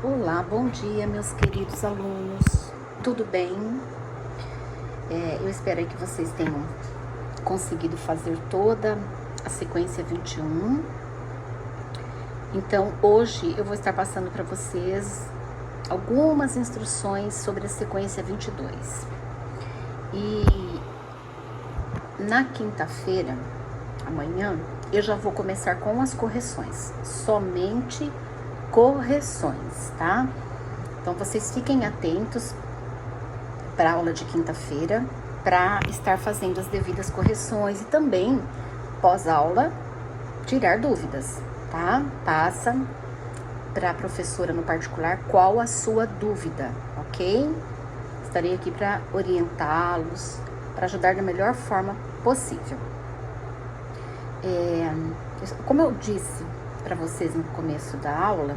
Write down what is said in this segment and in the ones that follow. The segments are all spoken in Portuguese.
Olá, bom dia, meus queridos alunos. Tudo bem? Eu espero que vocês tenham conseguido fazer toda a sequência 21. Então, hoje eu vou estar passando para vocês algumas instruções sobre a sequência 22. E na quinta-feira, amanhã, eu já vou começar com as correções. Somente correções, tá? Então vocês fiquem atentos para a aula de quinta-feira para estar fazendo as devidas correções e também pós-aula tirar dúvidas, tá? Passa para a professora no particular qual a sua dúvida, ok? Estarei aqui para orientá-los, para ajudar da melhor forma possível. Como eu disse para vocês no começo da aula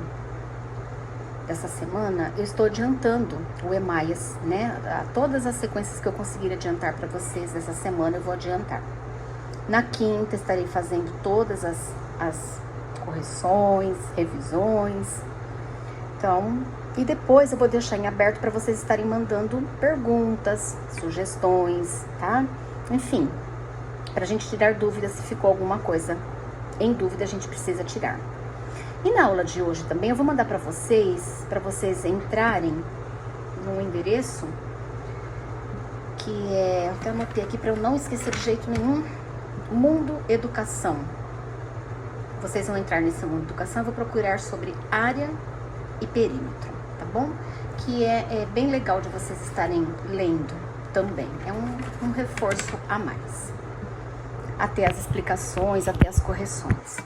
dessa semana, eu estou adiantando o EMAIAS, né? Todas as sequências que eu conseguir adiantar para vocês essa semana eu vou adiantar. Na quinta estarei fazendo todas as correções, revisões. Então, e depois eu vou deixar em aberto para vocês estarem mandando perguntas, sugestões, tá? Enfim, para a gente tirar dúvidas se ficou alguma coisa em dúvida, a gente precisa tirar. E na aula de hoje também eu vou mandar para vocês entrarem no endereço que eu até anotei aqui para eu não esquecer de jeito nenhum, Mundo Educação. Vocês vão entrar nesse Mundo Educação, eu vou procurar sobre área e perímetro, tá bom? Que é bem legal de vocês estarem lendo também, é um reforço a mais. Até as explicações, até as correções.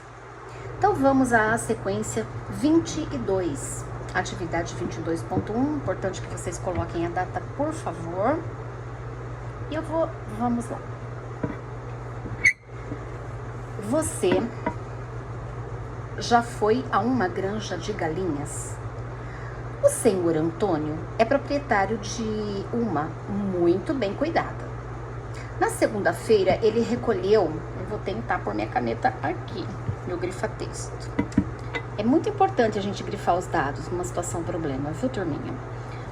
Então vamos à sequência 22, atividade 22.1, importante que vocês coloquem a data, por favor. E vamos lá. Você já foi a uma granja de galinhas? O senhor Antônio é proprietário de uma muito bem cuidada. Na segunda-feira, ele recolheu, eu vou tentar pôr minha caneta aqui, meu grifa-texto. É muito importante a gente grifar os dados numa situação problema, viu, turminha?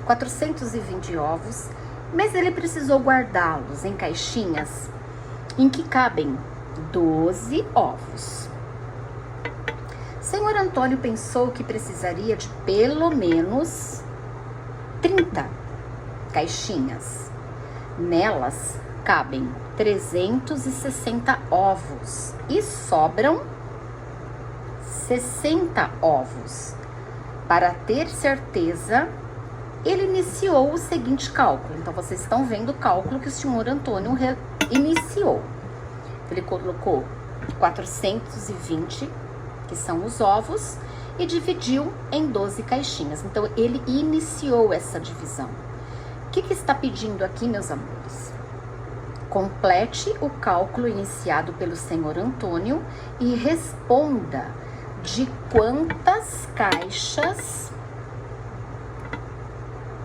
420 ovos, mas ele precisou guardá-los em caixinhas em que cabem 12 ovos. Senhor Antônio pensou que precisaria de pelo menos 30 caixinhas. Nelas cabem 360 ovos e sobram 60 ovos. Para ter certeza, ele iniciou o seguinte cálculo. Então, vocês estão vendo o cálculo que o senhor Antônio iniciou. Ele colocou 420, que são os ovos, e dividiu em 12 caixinhas. Então, ele iniciou essa divisão. O que está pedindo aqui, meus amores? Complete o cálculo iniciado pelo senhor Antônio e responda de quantas caixas...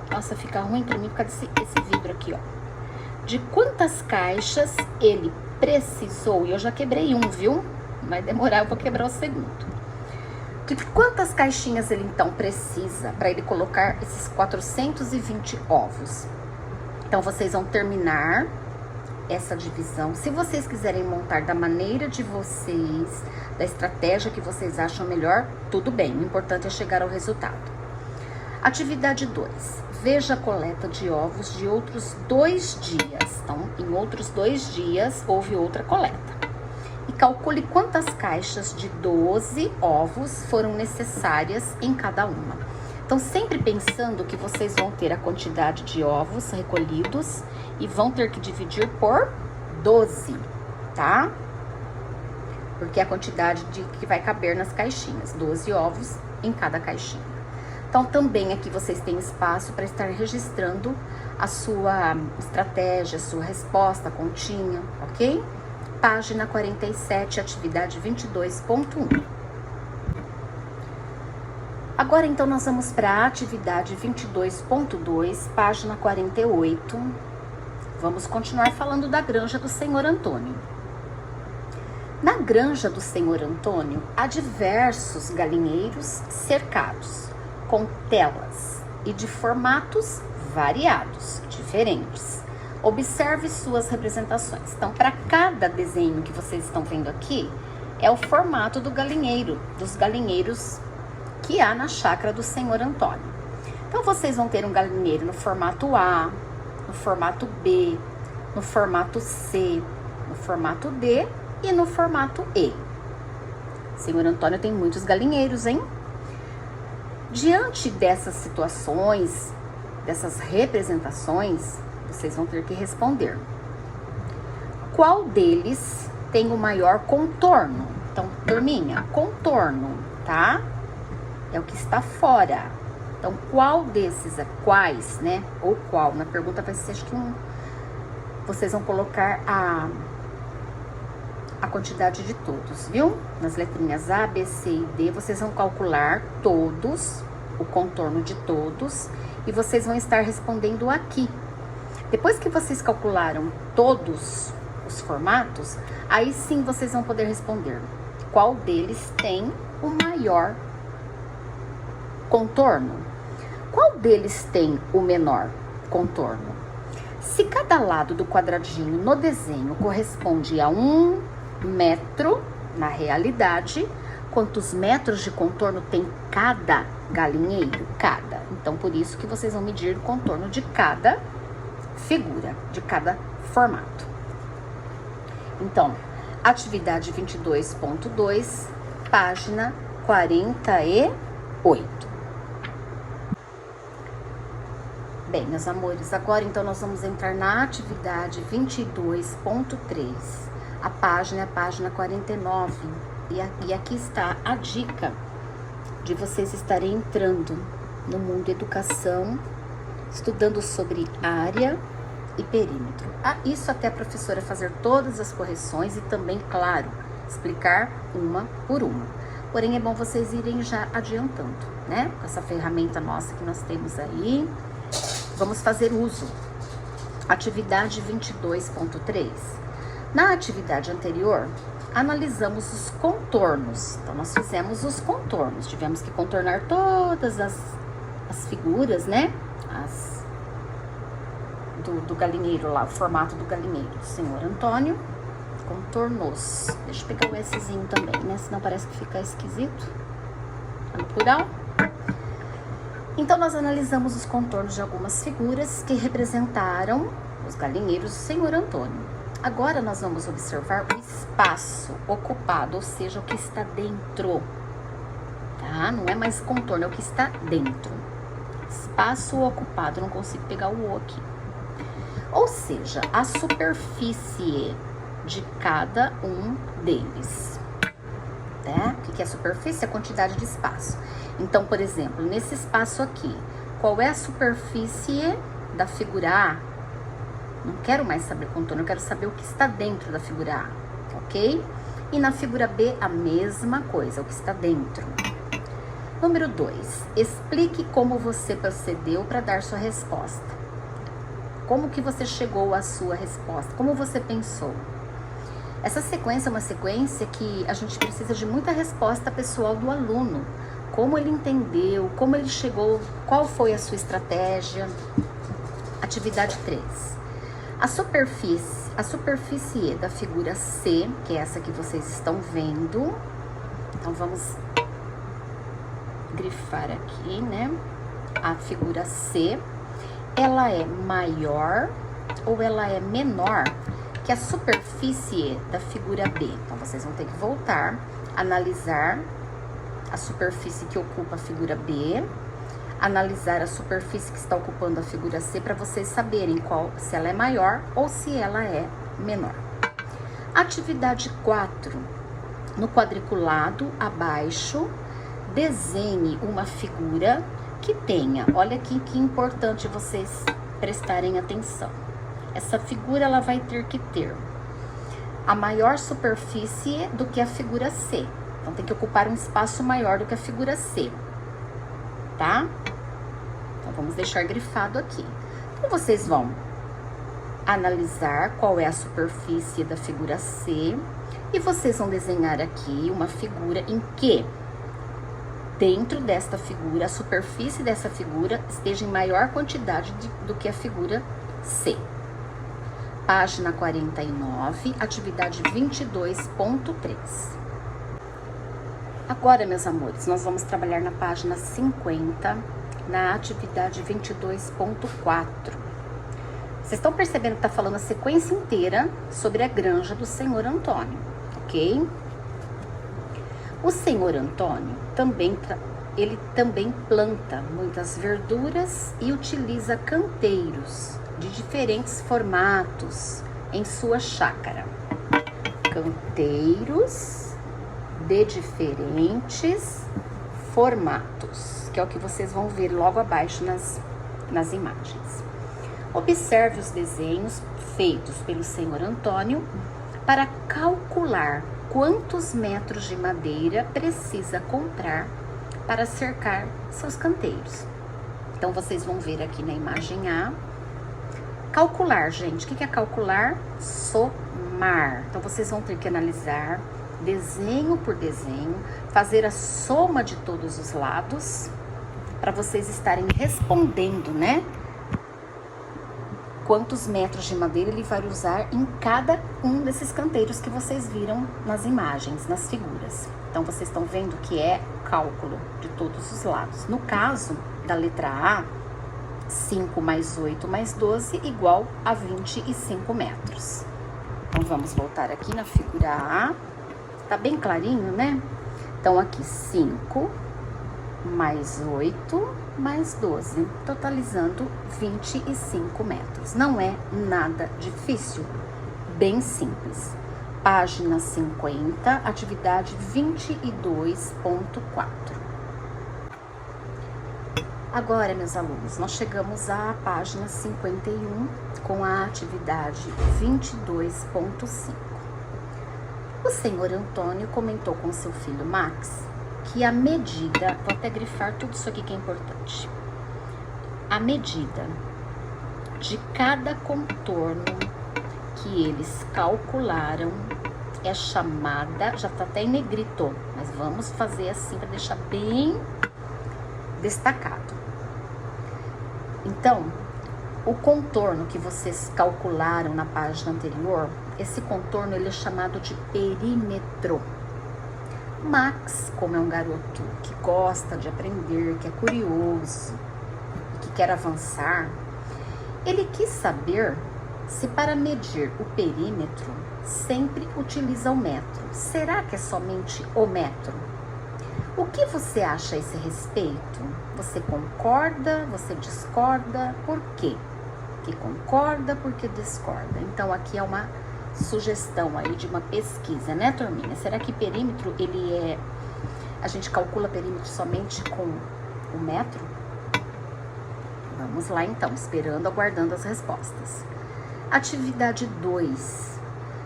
Nossa, fica ruim pra mim por causa desse vidro aqui, ó. De quantas caixas ele precisou, e eu já quebrei um, viu? Vai demorar, eu vou quebrar o segundo. De quantas caixinhas ele então precisa para ele colocar esses 420 ovos? Então, vocês vão terminar essa divisão. Se vocês quiserem montar da maneira de vocês, da estratégia que vocês acham melhor, tudo bem. O importante é chegar ao resultado. Atividade 2. Veja a coleta de ovos de outros 2 dias. Então, em outros 2 dias, houve outra coleta. E calcule quantas caixas de 12 ovos foram necessárias em cada uma. Então, sempre pensando que vocês vão ter a quantidade de ovos recolhidos e vão ter que dividir por 12, tá? Porque é a quantidade que vai caber nas caixinhas, 12 ovos em cada caixinha. Então, também aqui vocês têm espaço para estar registrando a sua estratégia, a sua resposta, continha, ok? Página 47, atividade 22.1. Agora, então, nós vamos para a atividade 22.2, página 48. Vamos continuar falando da granja do senhor Antônio. Na granja do senhor Antônio, há diversos galinheiros cercados. com telas e de formatos variados, diferentes. Observe suas representações. Então, para cada desenho que vocês estão vendo aqui, é o formato do galinheiro, dos galinheiros que há na chácara do Senhor Antônio. Então, vocês vão ter um galinheiro no formato A, no formato B, no formato C, no formato D e no formato E. Senhor Antônio tem muitos galinheiros, hein? Diante dessas situações, dessas representações, vocês vão ter que responder. Qual deles tem o maior contorno? Então, turminha, contorno, tá? É o que está fora. Então, qual desses, quais, né? Ou qual? Na pergunta vai ser, acho que vocês vão colocar a quantidade de todos, viu? Nas letrinhas A, B, C e D, vocês vão calcular todos, o contorno de todos, e vocês vão estar respondendo aqui. Depois que vocês calcularam todos os formatos, aí sim vocês vão poder responder qual deles tem o maior contorno. Qual deles tem o menor contorno? Se cada lado do quadradinho no desenho corresponde a 1 metro, na realidade, quantos metros de contorno tem cada galinheiro? Cada. Então, por isso que vocês vão medir o contorno de cada figura, de cada formato. Então, atividade 22.2, página 48. Bem, meus amores, agora então nós vamos entrar na atividade 22.3. A página é a página 49. E aqui está a dica de vocês estarem entrando no mundo educação, estudando sobre área e perímetro. Isso até a professora fazer todas as correções e também, claro, explicar uma por uma. Porém, é bom vocês irem já adiantando, né? Com essa ferramenta nossa que nós temos aí. Vamos fazer uso. Atividade 22.3. Na atividade anterior, analisamos os contornos. Então, nós fizemos os contornos. Tivemos que contornar todas as figuras, né? Do galinheiro lá, o formato do galinheiro. Senhor Antônio contornou-os. Deixa eu pegar o Szinho também, né? Senão parece que fica esquisito. Tá no plural. Então, nós analisamos os contornos de algumas figuras que representaram os galinheiros do Senhor Antônio. Agora, nós vamos observar o espaço ocupado, ou seja, o que está dentro, tá? Não é mais contorno, é o que está dentro. Espaço ocupado, não consigo pegar o O aqui. Ou seja, a superfície de cada um deles. Né? O que é a superfície? A quantidade de espaço. Então, por exemplo, nesse espaço aqui, qual é a superfície da figura A? Não quero mais saber contorno, eu quero saber o que está dentro da figura A, ok? E na figura B, a mesma coisa, o que está dentro. Número 2, explique como você procedeu para dar sua resposta. Como que você chegou à sua resposta? Como você pensou? Essa sequência é uma sequência que a gente precisa de muita resposta pessoal do aluno. Como ele entendeu, como ele chegou, qual foi a sua estratégia. Atividade 3. A superfície da figura C, que é essa que vocês estão vendo. Então, vamos grifar aqui, né? A figura C, ela é maior ou ela é menor que a superfície da figura B. Então, vocês vão ter que voltar, analisar a superfície que ocupa a figura B, analisar a superfície que está ocupando a figura C para vocês saberem se ela é maior ou se ela é menor. Atividade 4. No quadriculado abaixo, desenhe uma figura que tenha, olha aqui que importante vocês prestarem atenção. Essa figura ela vai ter que ter a maior superfície do que a figura C. Então, tem que ocupar um espaço maior do que a figura C, tá? Então, vamos deixar grifado aqui. Então, vocês vão analisar qual é a superfície da figura C e vocês vão desenhar aqui uma figura em que dentro desta figura, a superfície dessa figura esteja em maior quantidade do que a figura C. Página 49, atividade 22.3. Agora, meus amores, nós vamos trabalhar na página 50, na atividade 22.4. Vocês estão percebendo que está falando a sequência inteira sobre a granja do senhor Antônio, ok? O senhor Antônio ele também planta muitas verduras e utiliza canteiros de diferentes formatos em sua chácara. Canteiros de diferentes formatos, que é o que vocês vão ver logo abaixo nas imagens. Observe os desenhos feitos pelo senhor Antônio para calcular quantos metros de madeira precisa comprar para cercar seus canteiros. Então, vocês vão ver aqui na imagem A. Calcular, gente, o que é calcular? Somar. Então, vocês vão ter que analisar desenho por desenho, fazer a soma de todos os lados, para vocês estarem respondendo, né? Quantos metros de madeira ele vai usar em cada um desses canteiros que vocês viram nas imagens, nas figuras. Então, vocês estão vendo que é cálculo de todos os lados. No caso da letra A, 5 mais 8 mais 12 igual a 25 metros. Então, vamos voltar aqui na figura A. Tá bem clarinho, né? Então, aqui 5 mais 8 mais 12, totalizando 25 metros. Não é nada difícil, bem simples. Página 50, atividade 22.4. Agora, meus alunos, nós chegamos à página 51 com a atividade 22.5. O senhor Antônio comentou com seu filho Max que a medida, vou até grifar tudo isso aqui que é importante, a medida de cada contorno que eles calcularam é chamada, já tá até em negrito, mas vamos fazer assim para deixar bem destacado. Então, o contorno que vocês calcularam na página anterior, esse contorno ele é chamado de perímetro. Max, como é um garoto que gosta de aprender, que é curioso, que quer avançar, ele quis saber se para medir o perímetro sempre utiliza o metro. Será que é somente o metro? O que você acha a esse respeito? Você concorda? Você discorda? Por quê? Que concorda, porque discorda. Então, aqui é uma sugestão aí de uma pesquisa, né, turminha? Será que perímetro, a gente calcula perímetro somente com o metro? Vamos lá, então, esperando, aguardando as respostas. Atividade 2.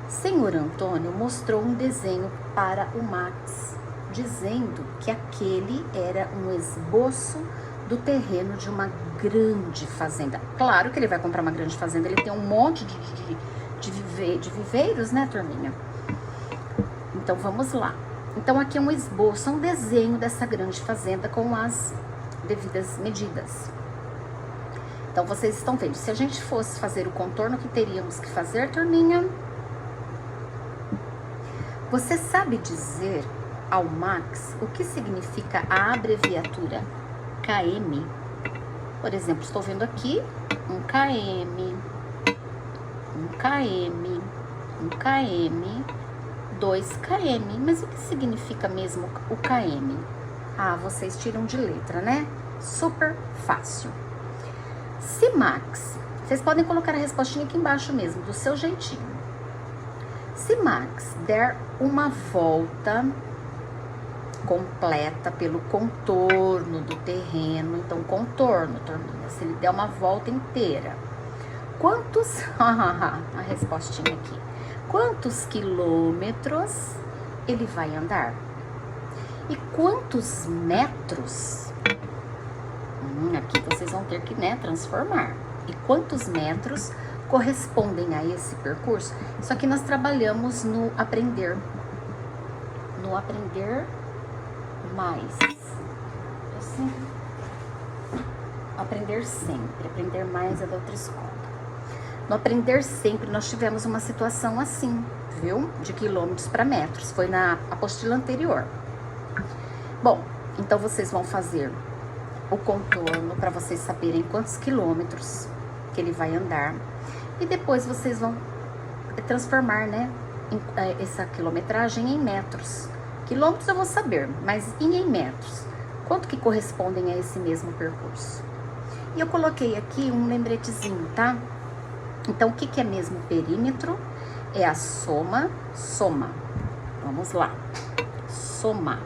Senhor Antônio mostrou um desenho para o Max, dizendo que aquele era um esboço do terreno de uma grande fazenda. Claro que ele vai comprar uma grande fazenda, ele tem um monte de viveiros, né, turminha? Então, vamos lá. Então, aqui é um esboço, um desenho dessa grande fazenda com as devidas medidas. Então, vocês estão vendo, se a gente fosse fazer o contorno, o que teríamos que fazer, turminha? Você sabe dizer ao Max o que significa a abreviatura km? Por exemplo, estou vendo aqui um km, 2 km. Mas o que significa mesmo o km? Ah, vocês tiram de letra, né? Super fácil. Se Max, vocês podem colocar a respostinha aqui embaixo mesmo, do seu jeitinho. Se Max der uma volta completa pelo contorno do terreno, então contorno, turminha, se ele der uma volta inteira, quantos, a respostinha aqui, quantos quilômetros ele vai andar? E quantos metros? Aqui vocês vão ter que, né, transformar. E quantos metros correspondem a esse percurso? Isso aqui nós trabalhamos no aprender mais. Aprender sempre, aprender mais é da outra escola. No aprender sempre, nós tivemos uma situação assim, viu? De quilômetros para metros. Foi na apostila anterior. Bom, então vocês vão fazer o contorno para vocês saberem quantos quilômetros que ele vai andar. E depois vocês vão transformar, né, essa quilometragem em metros. Quilômetros eu vou saber, mas em metros. Quanto que correspondem a esse mesmo percurso? E eu coloquei aqui um lembretezinho, tá? Então, o que que é mesmo perímetro? É a soma. Vamos lá. Soma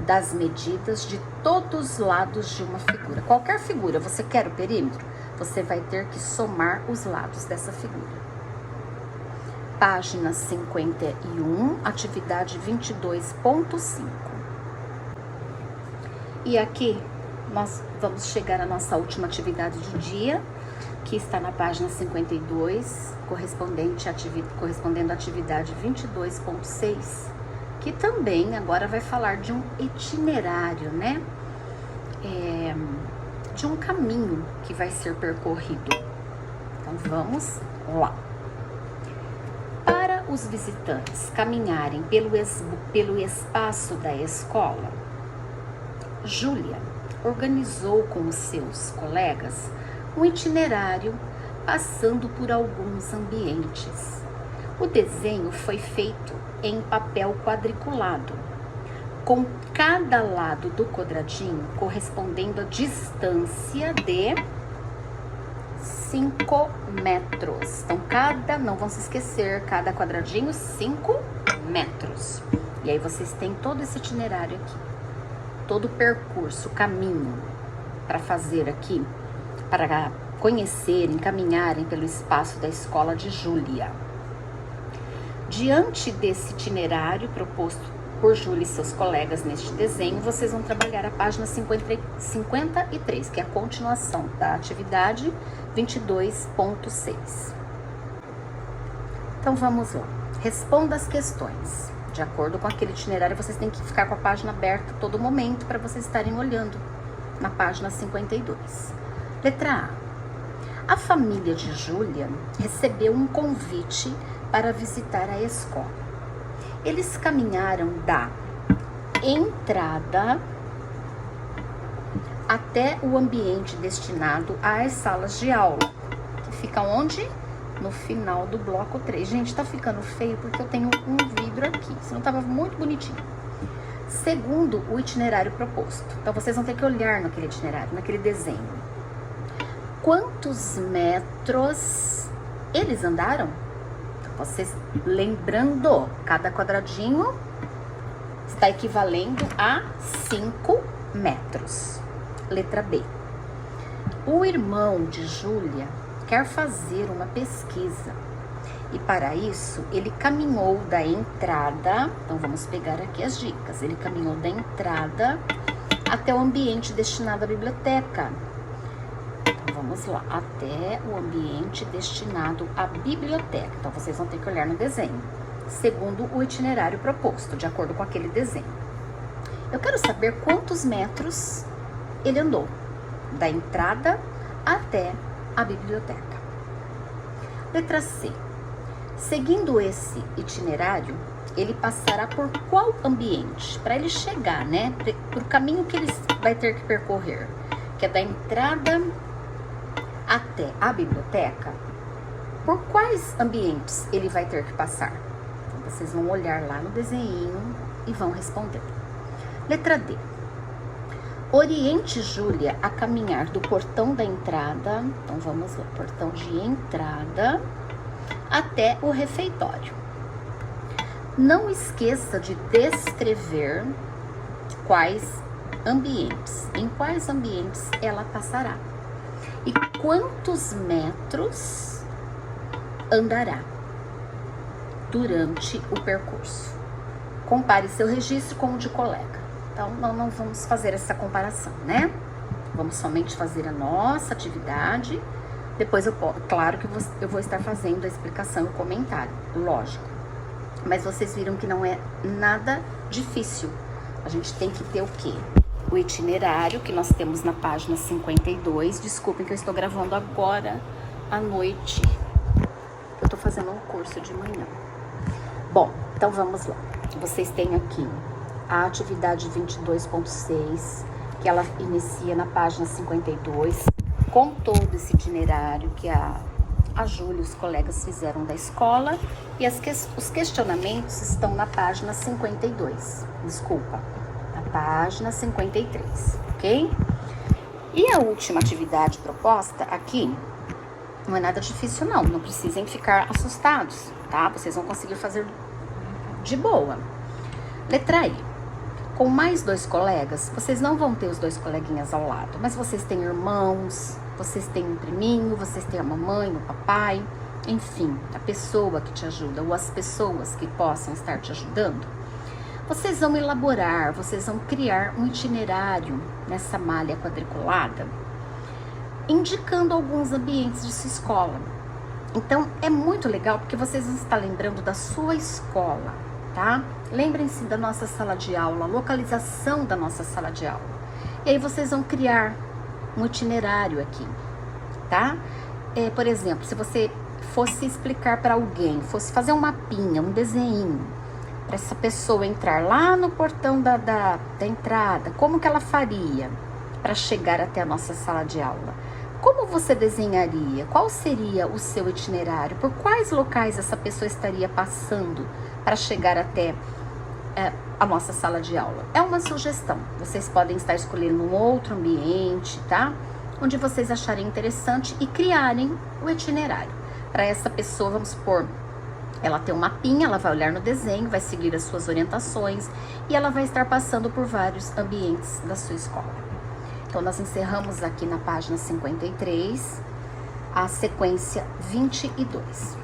das medidas de todos os lados de uma figura. Qualquer figura, você quer o perímetro? Você vai ter que somar os lados dessa figura. Página 51, atividade 22.5. E aqui nós vamos chegar à nossa última atividade do dia, que está na página 52, correspondendo à atividade 22.6, que também agora vai falar de um itinerário, né? De um caminho que vai ser percorrido. Então vamos lá. Para os visitantes caminharem pelo espaço da escola, Júlia organizou com os seus colegas um itinerário passando por alguns ambientes. O desenho foi feito em papel quadriculado, com cada lado do quadradinho correspondendo a distância de 5 metros. Então, não vão se esquecer, cada quadradinho 5 metros. E aí vocês têm todo esse itinerário aqui, todo o percurso, o caminho para fazer aqui, para conhecerem, caminharem pelo espaço da escola de Júlia. Diante desse itinerário proposto por Júlia e seus colegas neste desenho, vocês vão trabalhar a página 53, que é a continuação da atividade 22.6. Então vamos lá. Responda as questões. De acordo com aquele itinerário, vocês têm que ficar com a página aberta a todo momento para vocês estarem olhando na página 52. Letra A. A família de Júlia recebeu um convite para visitar a escola. Eles caminharam da entrada até o ambiente destinado às salas de aula, que fica onde? No final do bloco 3. Gente, tá ficando feio porque eu tenho um vidro aqui, senão tava muito bonitinho. Segundo o itinerário proposto. Então, vocês vão ter que olhar naquele itinerário, naquele desenho. Quantos metros eles andaram? Vocês lembrando, cada quadradinho está equivalendo a 5 metros. Letra B. O irmão de Júlia quer fazer uma pesquisa e para isso ele caminhou da entrada, então vamos pegar aqui as dicas, ele caminhou da entrada até o ambiente destinado à biblioteca. Então vamos lá, até o ambiente destinado à biblioteca. Então vocês vão ter que olhar no desenho, segundo o itinerário proposto, de acordo com aquele desenho. Eu quero saber quantos metros ele andou da entrada até a biblioteca. Letra C. Seguindo esse itinerário, ele passará por qual ambiente? Para ele chegar, né? Para o caminho que ele vai ter que percorrer, que é da entrada até a biblioteca. Por quais ambientes ele vai ter que passar? Então, vocês vão olhar lá no desenho e vão responder. Letra D. Oriente Júlia a caminhar do portão da entrada, então vamos lá, portão de entrada, até o refeitório. Não esqueça de descrever em quais ambientes ela passará e quantos metros andará durante o percurso. Compare seu registro com o de colega. Então, não vamos fazer essa comparação, né? Vamos somente fazer a nossa atividade. Depois, claro que eu vou estar fazendo a explicação e o comentário, lógico. Mas vocês viram que não é nada difícil. A gente tem que ter o quê? o itinerário que nós temos na página 52. Desculpem que eu estou gravando agora à noite. Eu estou fazendo um curso de manhã. Bom, então vamos lá. Vocês têm aqui a atividade 22.6, que ela inicia na página 52, com todo esse itinerário que a Júlia e os colegas fizeram da escola, e os questionamentos estão na página 52, desculpa, na página 53, ok? E a última atividade proposta aqui não é nada difícil não precisem ficar assustados, tá? Vocês vão conseguir fazer de boa. Letra I. Com mais 2 colegas, vocês não vão ter os 2 coleguinhas ao lado, mas vocês têm irmãos, vocês têm um priminho, vocês têm a mamãe, o papai, enfim, a pessoa que te ajuda ou as pessoas que possam estar te ajudando. Vocês vão elaborar, vocês vão criar um itinerário nessa malha quadriculada, indicando alguns ambientes de sua escola. Então, é muito legal porque vocês vão estar lembrando da sua escola, tá? Lembrem-se da nossa sala de aula, a localização da nossa sala de aula. E aí vocês vão criar um itinerário aqui, tá? Por exemplo, se você fosse explicar para alguém, fosse fazer um mapinha, um desenho, para essa pessoa entrar lá no portão da entrada, como que ela faria para chegar até a nossa sala de aula? Como você desenharia? Qual seria o seu itinerário? Por quais locais essa pessoa estaria passando para chegar até a nossa sala de aula? É uma sugestão. Vocês podem estar escolhendo um outro ambiente, tá? Onde vocês acharem interessante e criarem o itinerário. Para essa pessoa, vamos supor, ela tem um mapinha, ela vai olhar no desenho, vai seguir as suas orientações e ela vai estar passando por vários ambientes da sua escola. Então, nós encerramos aqui na página 53, a sequência 22.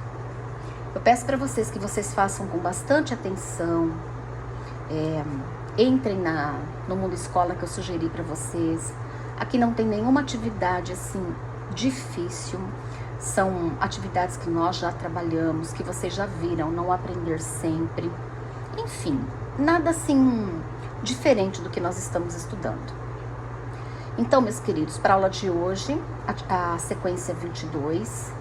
Eu peço para vocês que vocês façam com bastante atenção, entrem no Mundo Escola que eu sugeri para vocês. Aqui não tem nenhuma atividade assim difícil, são atividades que nós já trabalhamos, que vocês já viram, não aprender sempre. Enfim, nada assim diferente do que nós estamos estudando. Então, meus queridos, para a aula de hoje, a sequência 22.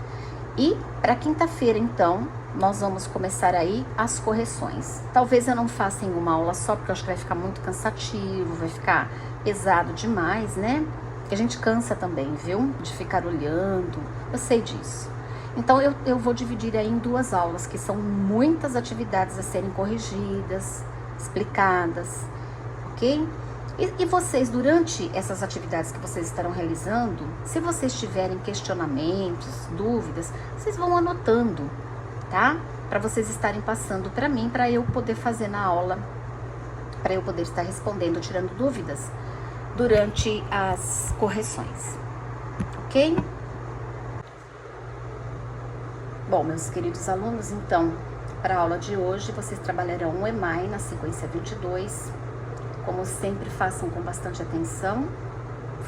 E para quinta-feira, então, nós vamos começar aí as correções. Talvez eu não faça em uma aula só, porque eu acho que vai ficar muito cansativo, vai ficar pesado demais, né? Porque a gente cansa também, viu? De ficar olhando, eu sei disso. Então, eu vou dividir aí em 2 aulas, que são muitas atividades a serem corrigidas, explicadas, ok? E vocês, durante essas atividades que vocês estarão realizando, se vocês tiverem questionamentos, dúvidas, vocês vão anotando, tá? Para vocês estarem passando para mim, para eu poder fazer na aula, para eu poder estar respondendo, tirando dúvidas durante as correções, ok? Bom, meus queridos alunos, então, para a aula de hoje, vocês trabalharão o EMAI na sequência 22. Como sempre, façam com bastante atenção,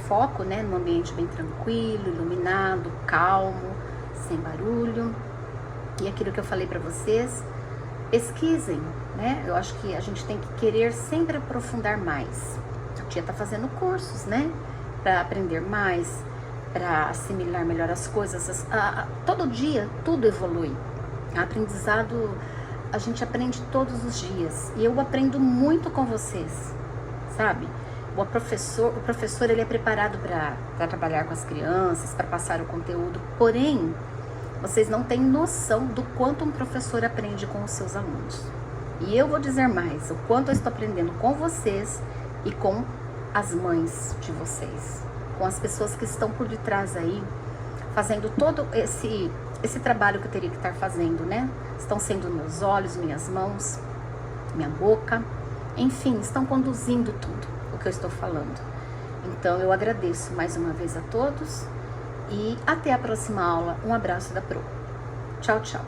foco, né, num ambiente bem tranquilo, iluminado, calmo, sem barulho. E aquilo que eu falei para vocês, pesquisem, né? Eu acho que a gente tem que querer sempre aprofundar mais. A tia tá fazendo cursos, né, para aprender mais, para assimilar melhor as coisas. Todo dia, tudo evolui. O aprendizado, a gente aprende todos os dias. E eu aprendo muito com vocês. Sabe? O professor ele é preparado para trabalhar com as crianças, para passar o conteúdo, porém, vocês não têm noção do quanto um professor aprende com os seus alunos. E eu vou dizer mais, o quanto eu estou aprendendo com vocês e com as mães de vocês, com as pessoas que estão por detrás aí, fazendo todo esse trabalho que eu teria que estar fazendo, né? Estão sendo meus olhos, minhas mãos, minha boca. Enfim, estão conduzindo tudo o que eu estou falando. Então, eu agradeço mais uma vez a todos e até a próxima aula. Um abraço da Pro. Tchau, tchau.